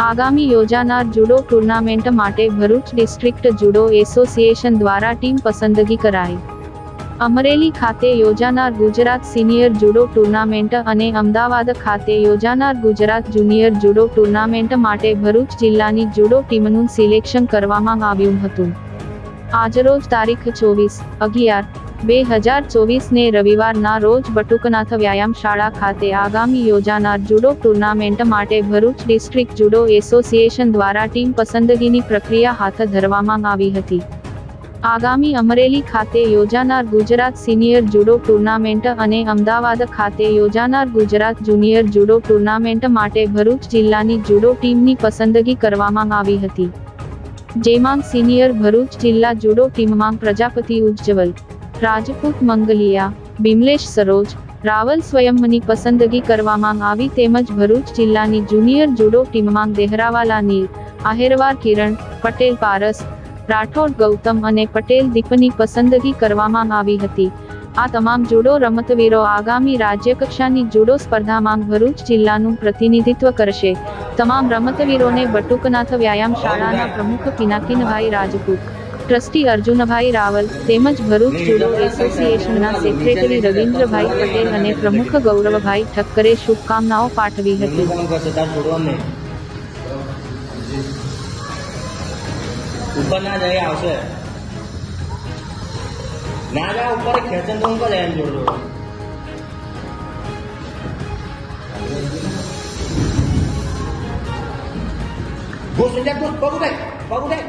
આગામી યોજાનાર judo tournament માટે ભરૂચ ડિસ્ટ્રિક્ટ જુડો એસોસિએશન દ્વારા ટીમ પસંદગી કરાઈ. અમરેલી ખાતે યોજાનાર ગુજરાત સિનિયર જુડો ટુર્નામેન્ટ અને અમદાવાદ ખાતે યોજાનાર ગુજરાત જુનિયર જુડો ટુર્નામેન્ટ માટે ભરૂચ જિલ્લાની જુડો ટીમનું સિલેક્શન કરવામાં આવ્યું હતું. આજરોજ તારીખ 24/11/2024 ને રવિવારના રોજ બટુકનાથ વ્યાયામ શાળા ખાતે આગામી યોજાનાર જુડો ટુર્નામેન્ટ માટે ભરૂચ ડિસ્ટ્રિક્ટ જુડો એસોસિએશન દ્વારા ટીમ પસંદગીની પ્રક્રિયા હાથ ધરવામાં આવી હતી. આગામી અમરેલી ખાતે યોજાનાર ગુજરાત સિનિયર જુડો ટુર્નામેન્ટ અને અમદાવાદ ખાતે યોજાનાર ગુજરાત જુનિયર જુડો ટુર્નામેન્ટ માટે ભરૂચ જિલ્લાની જુડો ટીમની પસંદગી કરવામાં આવી હતી. જેમાં સિનિયર ભરૂચ જિલ્લા જુડો ટીમમાં પ્રજાપતિ ઉજ્જવલ, રાજપૂત મંગલિયા, બિમલેશ સરોજ, રાવલ સ્વયંની પસંદગી કરવામાં આવી તેમજ ભરૂચ જિલ્લાની જુનિયર જુડો ટીમમાં દેહરાવાલા નીલ, આહેરવાર કિરણ, પટેલ પારસ, રાઠોડ ગૌતમ અને પટેલ દીપની પસંદગી કરવામાં આવી હતી. આ તમામ જુડો રમતવીરો આગામી રાજ્યકક્ષાની જુડો સ્પર્ધામાં ભરૂચ જિલ્લાનું પ્રતિનિધિત્વ કરશે. તમામ રમતવીરોને બટુકનાથ વ્યાયામ શાળાના પ્રમુખ પિનાકીનભાઈ રાજપૂત, ટ્રસ્ટી અર્જુનભાઈ રાવલ તેમજ ભરૂચ જુડો એસોસિએશનના સેક્રેટરી રવિન્દ્રભાઈ પટેલ અને પ્રમુખ ગૌરવભાઈ ઠક્કરે શુભકામનાઓ પાઠવી હતી. ऊपर ना जाए आवश्य ना जाए ऊपर खेचन तो उनका जाए जोड़ दो घुस जा घुस पकड़ दे